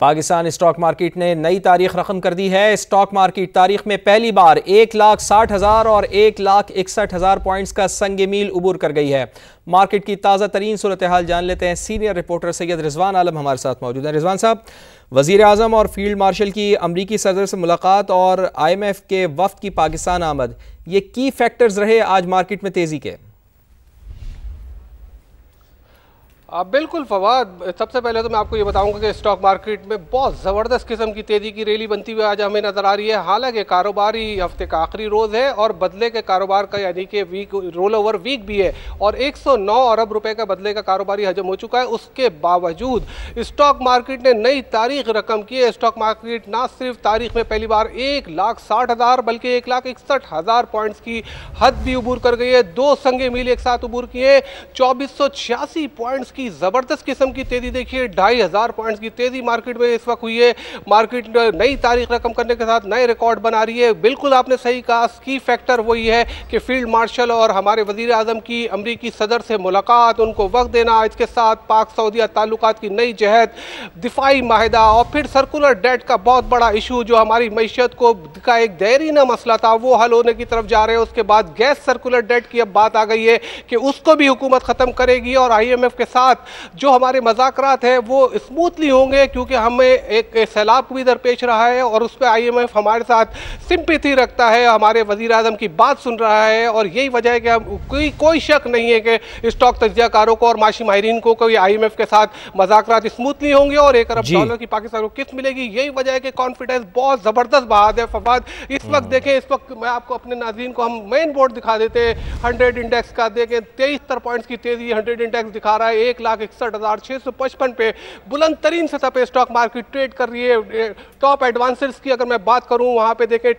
Pakistan stock market ने नई तारीख रकम कर दी है। स्टॉक मार्केट तारीख में पहली बार 1,60,000 और 1,61,000 पॉइंट्स का संग मील उबूर कर गई है। मार्केट की ताज़ा तरीन सूरत हाल जान लेते हैं। सीनियर रिपोर्टर सैयद रिजवान आलम हमारे साथ मौजूद हैं। रिजवान साहब, वज़ीर आज़म और फील्ड मार्शल की अमरीकी सदर से मुलाकात और IMF के वफ्द की पाकिस्तान आमद, ये की फैक्टर्स रहे आज मार्केट में तेज़ी के? बिल्कुल फवाद, सबसे पहले तो मैं आपको ये बताऊंगा कि स्टॉक मार्केट में बहुत ज़बरदस्त किस्म की तेज़ी की रैली बनती हुई आज हमें नज़र आ रही है। हालांकि कारोबारी हफ्ते का आखिरी रोज़ है और बदले के कारोबार का यानी कि वीक रोल ओवर वीक भी है और 109 अरब रुपए का बदले का कारोबारी हजम हो चुका है। उसके बावजूद स्टॉक मार्केट ने नई तारीख रकम की है। स्टॉक मार्केट ना सिर्फ तारीख में पहली बार 1,60,000 बल्कि 1,61,000 पॉइंट्स की हद भी उबूर कर गई है। दो संगे मील एक साथ उबूर किए। 2486 पॉइंट्स की जबरदस्त किस्म की तेजी देखिए। 2,500 पॉइंट्स की तेजी मार्केट में इस वक्त हुई है। मार्केट नई तारीख रकम करने के साथ नए रिकॉर्ड बना रही है। बिल्कुल आपने सही कहा, की फैक्टर वही है कि फील्ड मार्शल और हमारे वजीर आजम की अमरीकी सदर से मुलाकात, उनको वक्त देना, इसके साथ पाक सऊदीया ताल्लुकात की नई जहद, दिफाई माहिदा और फिर सर्कुलर डेट का बहुत बड़ा इशू जो हमारी मईशत को का एक देरीना मसला था वो हल होने की तरफ जा रहे हैं। उसके बाद गैस सर्कुलर डेट की अब बात आ गई है कि उसको भी हुकूमत खत्म करेगी और IMF के साथ जो हमारे मज़ाकरात हैं वो स्मूथली होंगे, क्योंकि हमें एक सैलाब भी दरपेश रहा है और उस पर IMF हमारे साथ सिंपैथी रखता है, हमारे वज़ीर आज़म की बात सुन रहा है और यही वजह है कि हम कोई शक नहीं है कि स्टॉक तज्जियाकारों को और माशी माहिरीन को कोई IMF के साथ मज़ाकरात स्मूथली होंगे और $1 अरब की पाकिस्तान को किस्त मिलेगी। यही वजह है कि कॉन्फिडेंस बहुत ज़बरदस्त बहाद है। फवाद, इस वक्त देखें, इस वक्त मैं आपको अपने नाज़रीन को हम मेन बोर्ड दिखा देते हैं 100 इंडेक्स का। देखें 23 पॉइंट्स की तेजी 100 इंडेक्स दिखा रहा है। 1,61,655 पे बुलंद तरीन सतह पे स्टॉक मार्केट ट्रेड कर रही है। टॉप एडवांसेस की अगर मैं बात करूं, वहां पे देखें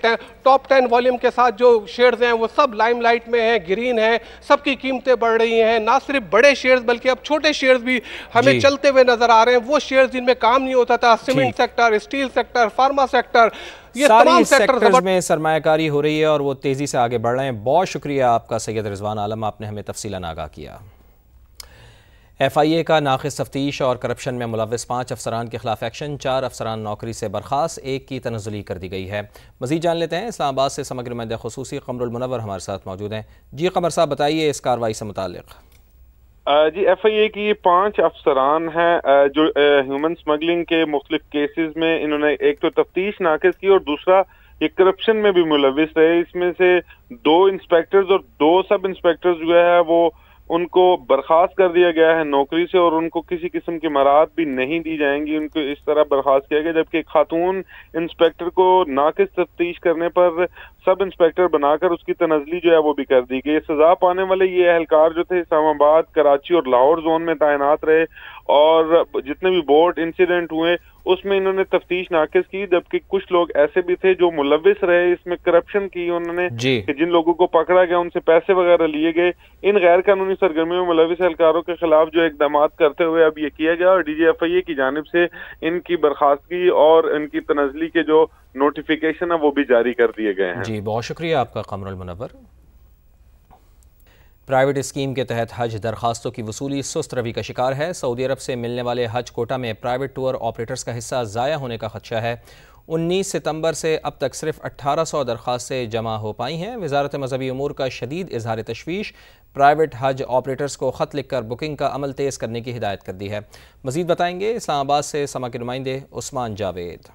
टॉप 10 वॉल्यूम के साथ जो शेयर्स हैं वो सब लाइमलाइट में हैं, ग्रीन है, सबकी कीमतें बढ़ रही हैं। ना सिर्फ बड़े शेयर्स बल्कि अब छोटे शेयर्स भी हमें चलते हुए नजर आ रहे हैं। वो शेयर्स जिनमें काम नहीं होता था, cement sector, steel sector, pharma sector, ये तमाम सेक्टर्स में सरमायाकारी हो रही है और वो तेजी से आगे बढ़ रहे हैं। बहुत शुक्रिया आपका सैयद रिजवान आलम, आपने हमें तफसीलन आगाह किया। FIA का नाक़िस तफ्तीश और करप्शन में मुलव्वस 5 अफसरान के खिलाफ एक्शन। 4 अफसरान नौकरी से बर्खास्त, 1 की तनज़्ज़ुली कर दी गई है। मज़ीद जान लेते हैं। इस्लामाबाद से समग्र नुमाइंदा ख़ुसूसी कमरुल मुनव्वर हमारे साथ मौजूद हैं। जी कमर साहब, बताइए इस कार्रवाई से मुताल्लिक़। जी, FIA की 5 अफसरान हैं जो ह्यूमन स्मगलिंग के मुख्तलिफ केसेस में इन्होंने एक तो तफ्तीश नाक़िस की और दूसरा ये करप्शन में भी मुलव्वस रहे। इसमें से 2 इंस्पेक्टर्स और 2 सब इंस्पेक्टर्स जो है वो उनको बर्खास्त कर दिया गया है नौकरी से और उनको किसी किस्म की मराहत भी नहीं दी जाएंगी। उनको इस तरह बर्खास्त किया गया, जबकि खातून इंस्पेक्टर को नाक़िस तफ्तीश करने पर सब इंस्पेक्टर बनाकर उसकी तनज़्ज़ुली जो है वो भी कर दी गई। सजा पाने वाले ये एहलकार जो थे इस्लामाबाद, कराची और लाहौर जोन में तैनात रहे और जितने भी बोर्ड इंसिडेंट हुए उसमें इन्होंने तफ्तीश नाक़िस की, जबकि कुछ लोग ऐसे भी थे जो मुलव्वस रहे इसमें करप्शन की। उन्होंने कि जिन लोगों को पकड़ा गया उनसे पैसे वगैरह लिए गए। इन गैर कानूनी सरगर्मियों में मुलव्वस एहलकारों के खिलाफ जो इक़दाम करते हुए अब ये किया गया और DG FIA की जानिब से इनकी बर्खास्तगी और इनकी तनज़्ज़ुली के जो नोटिफिकेशन है वो भी जारी कर दिए गए हैं। जी, बहुत शुक्रिया आपका कमरुल मुनव्वर। प्राइवेट स्कीम के तहत हज दरखास्तों की वसूली सुस्त रवि का शिकार है। सऊदी अरब से मिलने वाले हज कोटा में प्राइवेट टूर ऑपरेटर्स का हिस्सा ज़ाया होने का खदशा है। 19 सितंबर से अब तक सिर्फ 1800 दरखास्तें जमा हो पाई हैं। वजारत मजहबी उमूर का शदीद इजहार तशवीश प्राइवेट हज ऑपरेटर्स को ख़त लिख कर बुकिंग का अमल तेज़ करने की हिदायत कर दी है। मज़ीद बताएंगे इस्लामाबाद से समा के नुमाइंदे उस्मान जावेद।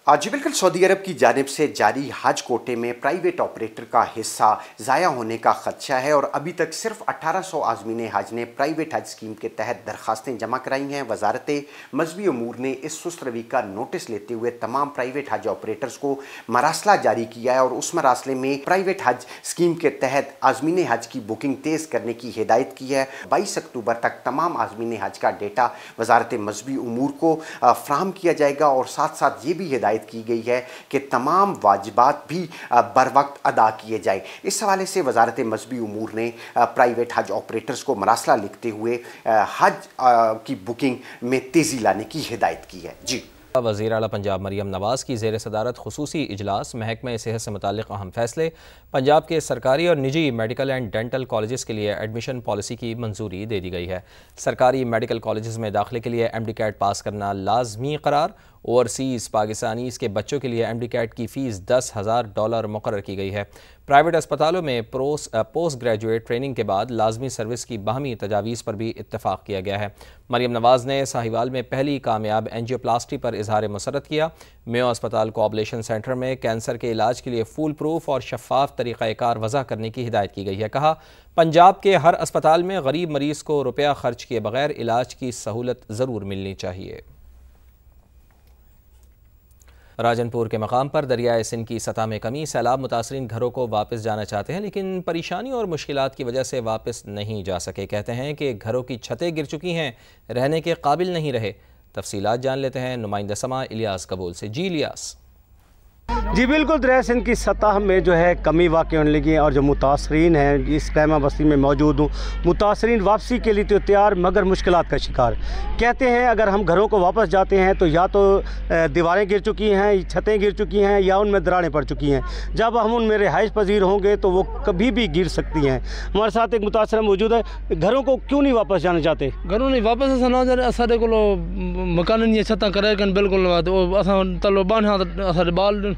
जी बिल्कुल, सऊदी अरब की जानिब से जारी हज कोटे में प्राइवेट ऑपरेटर का हिस्सा ज़ाया होने का खदशा है और अभी तक सिर्फ 1800 आज़मीन हज ने प्राइवेट हज स्कीम के तहत दरखास्तें जमा कराई हैं। वजारत मजहबी उमूर ने इस सुस्त रवि का नोटिस लेते हुए तमाम प्राइवेट हज ऑपरेटर्स को मरासला जारी किया है और उस मरासले में प्राइवेट हज स्कीम के तहत आज़मीन हज की बुकिंग तेज़ करने की हिदायत की है। 22 अक्टूबर तक तमाम आज़मीन हज का डेटा वजारत मजहबी उमूर को फ्राहम किया जाएगा और साथ साथ ये भी हिदायत की गई है कि तमाम वाजिबात भी बर वक्त अदा किए जाए। इस हवाले से वजारत मजहबी उमूर ने प्राइवेट हज ऑपरेटर्स को मरासला लिखते हुए हज की बुकिंग में तेज़ी लाने की हिदायत की है। जी वज़ीर आला पंजाब मरियम नवाज़ की ज़ेर सदारत खुसूसी इजलास, महकमा सेहत से मुताल्लिक़ अहम फैसले, पंजाब के सरकारी और निजी मेडिकल एंड डेंटल कॉलेजेस के लिए एडमिशन पॉलिसी की मंजूरी दे दी गई है। सरकारी मेडिकल कॉलेजेस में दाखिले के लिए MD कैट पास करना लाजमी करार। ओवरसीज़ पाकिस्तानीज़ के बच्चों के लिए MD कैट की फ़ीस $10,000 मुकर्रर की गई है। प्राइवेट अस्पतालों में पोस्ट ग्रेजुएट ट्रेनिंग के बाद लाजमी सर्विस की बाहमी तजावीज़ पर भी इत्तफाक किया गया है। मरियम नवाज़ ने साहिवाल में पहली कामयाब एंजियोप्लास्टी पर इजहार मसरत किया। मेयो अस्पताल को ऑपरेशन सेंटर में कैंसर के इलाज के लिए फूल प्रूफ और शफाफ तरीक़ाकार वज़ा करने की हिदायत की गई है। कहा, पंजाब के हर अस्पताल में गरीब मरीज़ को रुपया खर्च किए बगैर इलाज की सहूलत ज़रूर मिलनी चाहिए। राजनपुर के मकाम पर दरियाए सिंध की सतह में कमी, सैलाब मुतासरीन घरों को वापस जाना चाहते हैं लेकिन परेशानी और मुश्किलात की वजह से वापस नहीं जा सके। कहते हैं कि घरों की छतें गिर चुकी हैं, रहने के काबिल नहीं रहे। तफसीलात जान लेते हैं नुमाइंदा समा इलियास कबूल से। जी इलियास। जी बिल्कुल, दरिया सिंध की सतह में जो है कमी वाक़ होने लगी है और जो मुतासरीन हैं, इस कैमा बस्ती में मौजूद हूँ, मुतासरीन वापसी के लिए तो तैयार मगर मुश्किलात का शिकार। कहते हैं अगर हम घरों को वापस जाते हैं तो या तो दीवारें गिर चुकी हैं, छतें गिर चुकी हैं या उनमें दरारें पड़ चुकी हैं। जब हम उनमें रिहाइश पजीर होंगे तो वो कभी भी गिर सकती हैं। हमारे साथ एक मुतासरा मौजूद है। घरों को क्यों नहीं वापस जाना चाहते? घरों नहीं वापस ना असाडे को मकान छत्तां करे बिल्कुल तलो बाल बाल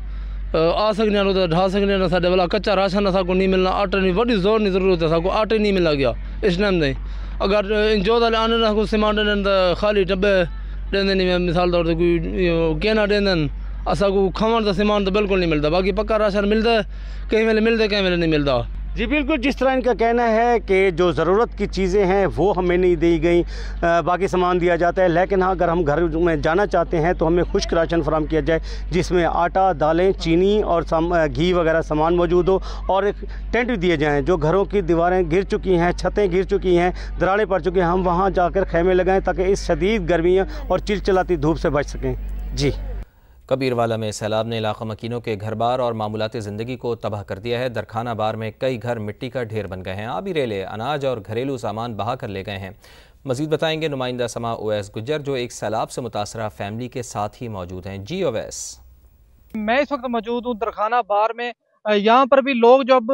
आ सकने तो ढा सकने साढ़े वाला कच्चा राशन असा को नहीं मिलना, आटे नहीं बड़ी जोर नहीं जरूरत है, असा को आटे नहीं मिला गया इस टाइम नहीं। अगर जो आने को सीमेंट ॾियनि खाली टबे ॾींदे नहीं, मिसाल तौर ते कोई कहना ॾींदनि, असा को खमण तो सीमेंट तो बिल्कुल नहीं मिलता। बाकी पक्का राशन मिलता है, कहीं वेले मिलता, कहीं वेले नहीं मिलता। जी बिल्कुल, जिस तरह इनका कहना है कि जो ज़रूरत की चीज़ें हैं वो हमें नहीं दी गई, बाकी सामान दिया जाता है। लेकिन हाँ, अगर हम घर में जाना चाहते हैं तो हमें खुश्क राशन फराम किया जाए जिसमें आटा, दालें, चीनी और घी वगैरह सामान मौजूद हो और एक टेंट भी दिए जाएँ। जो घरों की दीवारें गिर चुकी हैं, छतें गिर चुकी हैं, दरारें पड़ चुकी हैं, हम वहाँ जाकर खैमे लगाएँ ताकि इस शदीद गर्मियों और चिलचिलाती धूप से बच सकें। जी। कबीरवाला में सैलाब ने इलाका मकीनों के घर बार और मामूलाती ज़िंदगी को तबाह कर दिया है। दरखाना बार में कई घर मिट्टी का ढेर बन गए हैं। आबी रेले, अनाज और घरेलू सामान बहा कर ले गए हैं। मजीद बताएंगे नुमाइंदा समा ओवैस गुज्जर जो एक सैलाब से मुतासरा फैमिली के साथ ही मौजूद हैं। जी ओवैस। मैं इस वक्त मौजूद हूँ दरखाना बार में। यहाँ पर भी लोग जब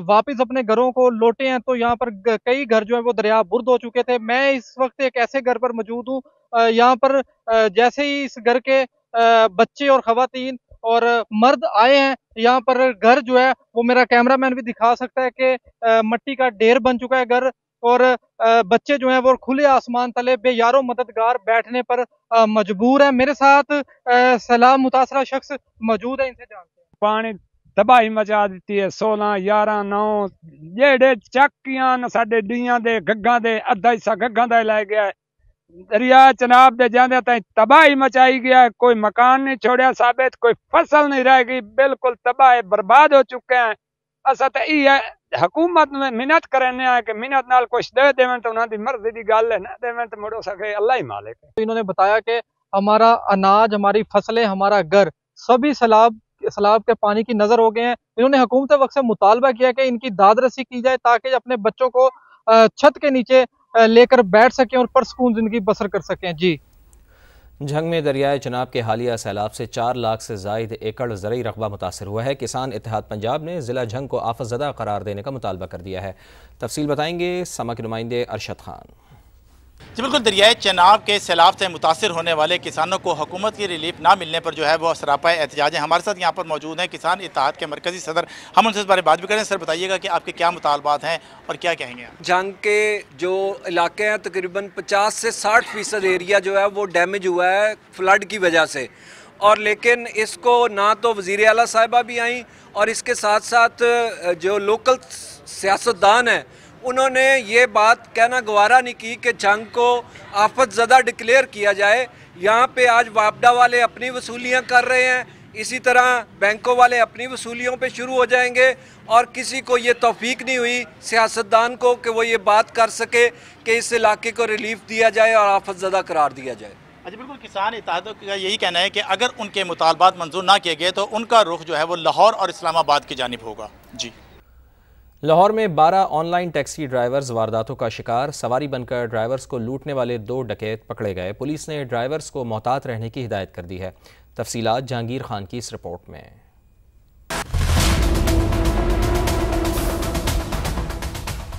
वापस अपने घरों को लौटे हैं तो यहाँ पर कई घर जो है वो दरिया बुर्द हो चुके थे। मैं इस वक्त एक ऐसे घर पर मौजूद हूँ, यहाँ पर जैसे ही इस घर के बच्चे और खवातीन और मर्द आए हैं, यहाँ पर घर जो है वो मेरा कैमरामैन भी दिखा सकता है कि मिट्टी का ढेर बन चुका है घर। और बच्चे जो हैं वो खुले आसमान तले बेयारो मददगार बैठने पर मजबूर है। मेरे साथ सैलाब मुतासरा शख्स मौजूद है, इनसे जानते हैं। पानी तबाही मचा दी है। 16, 11, 9 जेड़े चक्कियां न साडे डीयां दे गग्गां दे अद्धा हिस्सा गग्गां दा लै गया है। दरिया चनाब दे जांदे ताईं तबाही मचाई गया है। कोई मकान नहीं छोड़िया साबित, कोई फसल नहीं रह गई, बिल्कुल तबाह बर्बाद हो चुके हैं। असा तो ये हुकूमत में मिन्नत करने आए कि मिन्नत नाल कुछ दे देवें तो उन्हां दी मर्जी दी गल है, ना देवें तो मुड़ो सके अल्लाह ही मालिक है। तो इन्होंने बताया कि हमारा अनाज, हमारी फसलें, हमारा घर सभी सैलाब के पानी की नजर हो गए हैं। इन्होंने हुकूमत वक्त से मुतालबा किया कि इनकी दाद रसी की जाए ताकि अपने बच्चों को छत के नीचे लेकर बैठ सकें और परसकून जिंदगी बसर कर सकें। जी। झंग में दरियाए चनाब के हालिया सैलाब से 4 लाख से ज़ायद एकड़ ज़रई रकबा मुतासर हुआ है। किसान इत्तेहाद पंजाब ने ज़िला झंग को आफतज़दा करार देने का मुतालबा कर दिया है। तफसील बताएंगे समा के नुमाइंदे अरशद खान। जी बिल्कुल, दरियाए चनाब के सैलाब से मुतासर होने वाले किसानों को हुकूमत की रिलीफ ना मिलने पर जो है वो सरापा एहतजाज है। हमारे साथ यहाँ पर मौजूद हैं किसान इत्तेहाद के मरकज़ी सदर, हम उनसे इस बारे बात भी करें। सर बताइएगा कि आपके क्या मुतालबात हैं और क्या कहेंगे आप? जंग के जो इलाके हैं तकरीबन 50 से 60% एरिया जो है वो डैमेज हुआ है फ्लड की वजह से। और लेकिन इसको ना तो वज़ीर आला साहिबा भी आई और इसके साथ साथ जो लोकल सियासतदान हैं उन्होंने ये बात कहना गवारा नहीं की कि जंग को आफतज़दा डिक्लेयर किया जाए। यहाँ पे आज वापडा वाले अपनी वसूलियाँ कर रहे हैं, इसी तरह बैंकों वाले अपनी वसूलियों पे शुरू हो जाएंगे और किसी को ये तौफीक नहीं हुई सियासतदान को कि वो ये बात कर सके कि इस इलाके को रिलीफ दिया जाए और आफतज़दा करार दिया जाए। अच्छा बिल्कुल, किसान इत्तेहाद का यही कहना है कि अगर उनके मुतालबात मंजूर ना किए गए तो उनका रुख जो है वो लाहौर और इस्लामाबाद की जानिब होगा। जी। लाहौर में 12 ऑनलाइन टैक्सी ड्राइवर्स वारदातों का शिकार। सवारी बनकर ड्राइवर्स को लूटने वाले 2 डकैत पकड़े गए। पुलिस ने ड्राइवर्स को मोहतात रहने की हिदायत कर दी है। तफसीलात जहांगीर खान की इस रिपोर्ट में।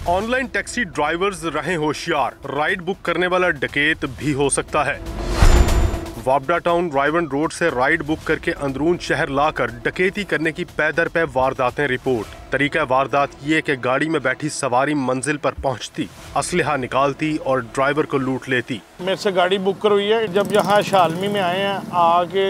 ऑनलाइन टैक्सी ड्राइवर्स रहें होशियार, राइड बुक करने वाला डकैत भी हो सकता है। वाबडा टाउन रायवन रोड से राइड बुक करके अंदरून शहर लाकर डकैती करने की पैदर पे वारदातें रिपोर्ट। तरीका वारदात ये कि गाड़ी में बैठी सवारी मंजिल पर पहुंचती, असलहा निकालती और ड्राइवर को लूट लेती। मेरे से गाड़ी बुक करवाई है, जब यहाँ शालमी में आए हैं आके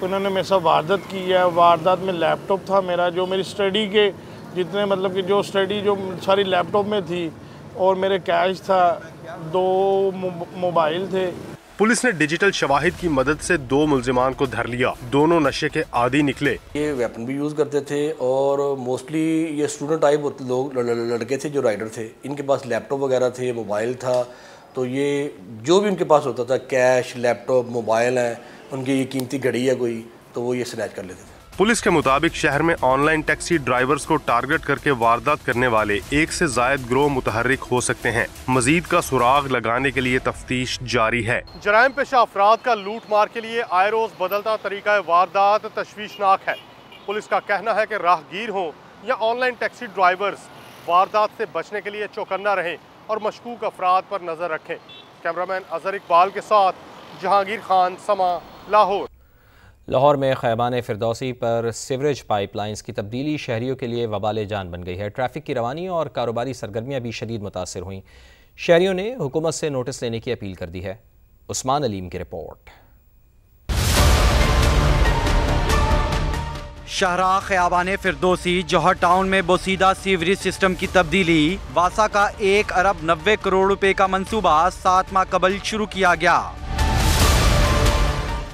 उन्होंने मेरे से वारदात की है। वारदात में लैपटॉप था मेरा, जो मेरी स्टडी के जितने मतलब कि जो स्टडी जो सारी लैपटॉप में थी, और मेरे कैश था, 2 मोबाइल थे। पुलिस ने डिजिटल शवाहिद की मदद से 2 मुल्जिमान को धर लिया। दोनों नशे के आदी निकले। ये वेपन भी यूज़ करते थे और मोस्टली ये स्टूडेंट टाइप लोग लड़के थे जो राइडर थे। इनके पास लैपटॉप वगैरह थे, मोबाइल था, तो ये जो भी उनके पास होता था, कैश, लैपटॉप, मोबाइल है, उनकी ये कीमती घड़ी है कोई, तो वो ये स्नैच कर लेते थे। पुलिस के मुताबिक शहर में ऑनलाइन टैक्सी ड्राइवर्स को टारगेट करके वारदात करने वाले 1 से ज़ायद गिरोह मुतहर्रिक हो सकते हैं। मजीद का सुराग लगाने के लिए तफ्तीश जारी है। जराइम पेशा अफराद का लूट मार के लिए आए रोज बदलता तरीका वारदात तशवीशनाक है। पुलिस का कहना है कि राहगीर हों या ऑनलाइन टैक्सी ड्राइवर्स वारदात से बचने के लिए चौकन्ना रहें और मशकूक अफराद पर नजर रखें। कैमरामैन अजहर इकबाल के साथ जहांगीर खान, समा, लाहौर। लाहौर में खैबान फिरदौसी पर सीवरेज पाइपलाइंस की तब्दीली शहरियों के लिए वबाल जान बन गई है। ट्रैफिक की रवानी और कारोबारी सरगर्मियां भी शदीद मुतासर हुई। शहरियों ने हुकूमत से नोटिस लेने की अपील कर दी है। उस्मान अलीम की रिपोर्ट। शाहरा खयाबान फिरदौसी जौहर टाउन में बोसीदा सीवरेज सिस्टम की तब्दीली। वासा का 1 अरब 90 करोड़ रुपए का मंसूबा 7 माह कबल शुरू किया गया।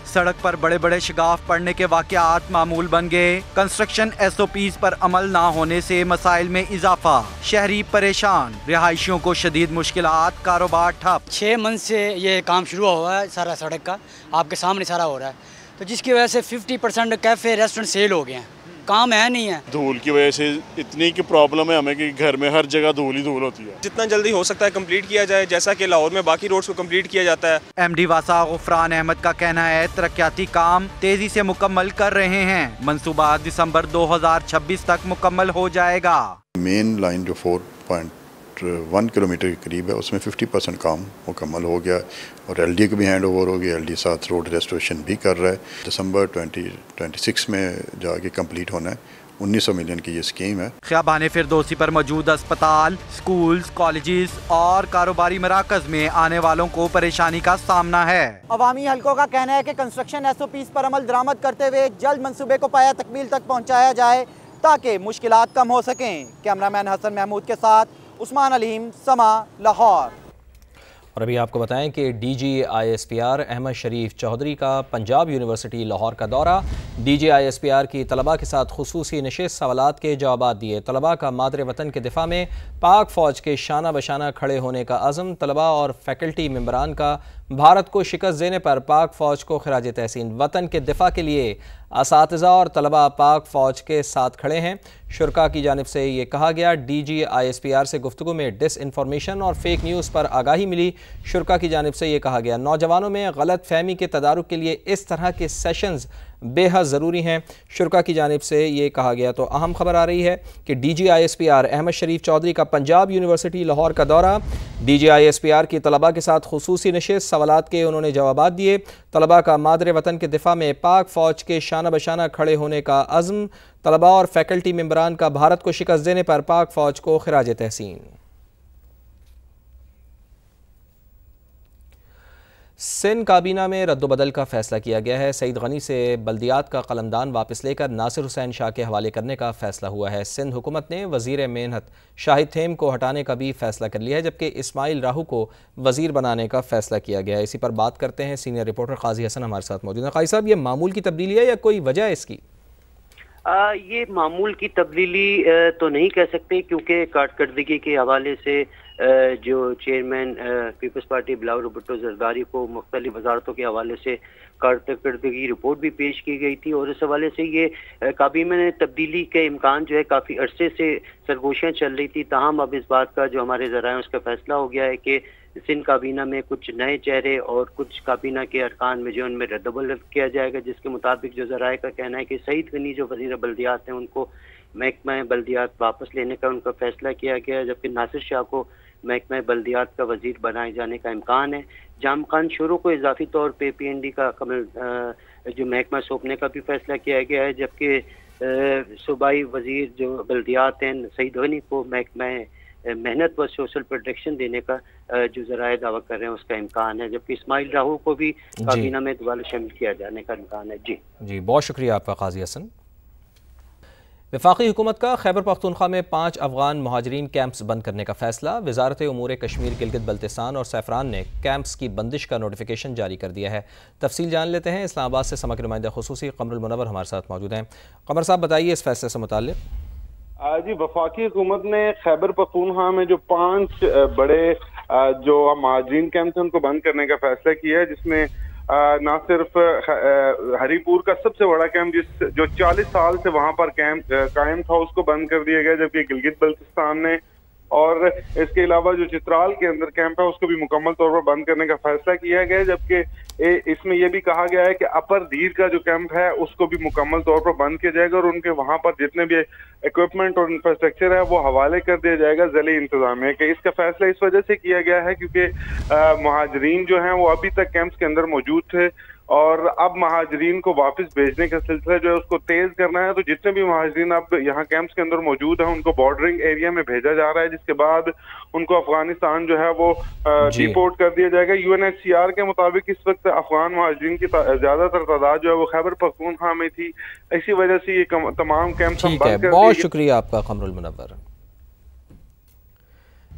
सड़क पर बड़े बड़े शगाफ पड़ने के वाकयात मामूल बन गए। कंस्ट्रक्शन SOPs पर अमल ना होने से मसाइल में इजाफा, शहरी परेशान, रिहायशियों को शदीद मुश्किलात, कारोबार ठप। 6 मंथ से ये काम शुरू हुआ है, सारा सड़क का आपके सामने सारा हो रहा है, तो जिसकी वजह से 50% कैफे रेस्टोरेंट सेल हो गए हैं, काम है नहीं है। धूल की वजह से इतनी की प्रॉब्लम है हमें कि घर में हर जगह धूल ही धूल होती है। जितना जल्दी हो सकता है कंप्लीट किया जाए, जैसा कि लाहौर में बाकी रोड्स को कंप्लीट किया जाता है। MD वासा गुफरान अहमद का कहना है तरक्याती काम तेजी से मुकम्मल कर रहे हैं। मंसूबा दिसंबर 2026 तक मुकम्मल हो जाएगा। मेन लाइन जो 4.1 किलोमीटर के करीब है उसमें 50% काम मुकम्मल हो गया और LD को भी हैंड ओवर हो गया। LD साथ रोड रेस्टोरेशन भी कर रहा है। दिसंबर 2026 में जाके कंप्लीट होना है। 1900 मिलियन की ये स्कीम है। खयाबान फिरदौसी पर मौजूद अस्पताल, स्कूल्स, कॉलेजेस और कारोबारी मराकज में आने वालों को परेशानी का सामना है। अवामी हलकों का कहना है कि कंस्ट्रक्शन SOPs पर अमल दरामद करते हुए जल्द मंसूबे को पाया तकमील तक पहुँचाया जाए ताकि मुश्किलात कम हो सकें। कैमरामैन हसन महमूद के साथ उस्मान अलीम, समा, लाहौर। और अभी आपको बताएं कि DG ISPR अहमद शरीफ चौधरी का पंजाब यूनिवर्सिटी लाहौर का दौरा। DG ISPR की तलबा के साथ खुसूसी नशिस्त सवालात के जवाब दिए। तलबा का मादरे वतन के दिफा में पाक फ़ौज के शाना बशाना खड़े होने का अज़म। तलबा और फैकल्टी मेंबरान का भारत को शिकस्त देने पर पाक फ़ौज को खिराज तहसीन। वतन के दिफा के लिए असातिज़ा और तलबा पाक फ़ौज के साथ खड़े हैं। शुरका की जानिब से ये कहा गया। DG ISPR से गुफ्तगू में डिस इन्फॉर्मेशन और फेक न्यूज़ पर आगाही मिली। शुरका की जानिब से ये कहा गया नौजवानों में गलत फहमी के तदारुक के लिए इस तरह के सेशंस बेहद ज़रूरी हैं। शुरका की जानिब से ये कहा गया। तो अहम खबर आ रही है कि DG ISPR अहमद शरीफ चौधरी का पंजाब यूनिवर्सिटी लाहौर का दौरा। DG ISPR की तलबा के साथ खुसूसी नशिस्त सवालात के उन्होंने जवाब दिए। तलबा का मादरे वतन के दिफा में पाक फ़ौज के शाना बशाना खड़े होने का अज़्म। तलबा और फैकल्टी मेंबरान का भारत को शिकस्त देने पर पाक फ़ौज को खिराज तहसीन। सिंध काबीना में रद्दबदल का फैसला किया गया है। सईद गनी से बल्दियात का कलमदान वापस लेकर नासिर हुसैन शाह के हवाले करने का फैसला हुआ है। सिंध हुकूमत ने वज़ीर मेहनत शाहिद थेम को हटाने का भी फैसला कर लिया है, जबकि इस्माइल राहू को वज़ीर बनाने का फैसला किया गया है। इसी पर बात करते हैं, सीनियर रिपोर्टर काजी हसन हमारे साथ मौजूद हैं। काजी साहब, ये मामूल की तब्दीली है या कोई वजह है इसकी? ये मामूल की तब्दीली तो नहीं कह सकते, क्योंकि कारकर्दगी के हवाले से जो chairman Peoples Party Bilawal Bhutto Zardari को मुख्तलिफ वजारतों के हवाले से कारकर्दगी रिपोर्ट भी पेश की गई थी, और इस हवाले से ये काबीना में तब्दीली के इम्कान जो है काफ़ी अरसे से सरगोशियाँ चल रही थी। ताहम अब इस बात का जो हमारे ज़राए उसका फैसला हो गया है कि सिंध काबीना में कुछ नए चेहरे और कुछ काबीना के अरकान में जो उनमें रद्दबदल किया जाएगा, जिसके मुताबिक जो ज़राए का कहना है कि सईद गनी जो वज़ीर बल्दियात हैं उनको महकमा बल्दियात वापस लेने का उनका फैसला किया गया है, जबकि नासिर शाह को महकमा बल्दियात का वज़ीर बनाए जाने का इम्कान है। जाम खान शुरू को इजाफी तौर पर PND का कमल जो महकमा सौंपने का भी फैसला किया गया है, जबकि सूबाई वज़ीर जो बल्दियात हैं सईद गनी को महकमा मेहनत व सोशल प्रोटेक्शन देने का जो ज़राए दावा कर रहे हैं उसका इम्कान है, जबकि इस्माइल राहू को भी काबीना में दोबारा शामिल किया जाने का इम्कान है। जी बहुत शुक्रिया आपका काजी हसन। वफाकी हुकूमत का खैबर पख्तूनख्वा में 5 अफगान महाजरीन कैंप्स बंद करने का फैसला। वजारत उमूर कश्मीर गिलगित बल्तिस्तान और सैफरान ने कैंप्स की बंदिश का नोटिफिकेशन जारी कर दिया है। तफसील जान लेते हैं। इस्लामाबाद से समक नुमाइंदा खुसूसी कमरुल मुनव्वर हमारे साथ मौजूद हैं। कमर साहब बताइए इस फैसले से मुताल्लिक। जी, वफाकी हुकूमत ने खैबर पख्तूनख्वा में जो 5 बड़े जो महाजरीन कैंप थे उनको बंद करने का फैसला किया है, जिसमें ना सिर्फ हरीपुर का सबसे बड़ा कैंप जो 40 साल से वहां पर कैंप कायम था उसको बंद कर दिया गया, जबकि गिलगित बल्तिस्तान ने और इसके अलावा जो चित्राल के अंदर कैंप है उसको भी मुकम्मल तौर पर बंद करने का फैसला किया गया है, जबकि इसमें यह भी कहा गया है कि अपर दीर का जो कैंप है उसको भी मुकम्मल तौर पर बंद किया जाएगा और उनके वहां पर जितने भी इक्विपमेंट और इंफ्रास्ट्रक्चर है वो हवाले कर दिया जाएगा ज़िले इंतजामिया के। इसका फैसला इस वजह से किया गया है क्योंकि महाजरीन जो हैं वो अभी तक कैंप्स के अंदर मौजूद थे और अब महाजरीन को वापस भेजने का सिलसिला जो है उसको तेज करना है। तो जितने भी महाजरीन अब यहाँ कैंप्स के अंदर मौजूद हैं उनको बॉर्डरिंग एरिया में भेजा जा रहा है, जिसके बाद उनको अफगानिस्तान जो है वो डिपोर्ट कर दिया जाएगा। UNHCR के मुताबिक इस वक्त अफगान महाजरीन की ज्यादातर तादाद जो है वो खैबर पख्तूनख्वा में थी, इसी वजह से ये तमाम कैंप बहुत शुक्रिया आपका कमरुल मुनव्वर।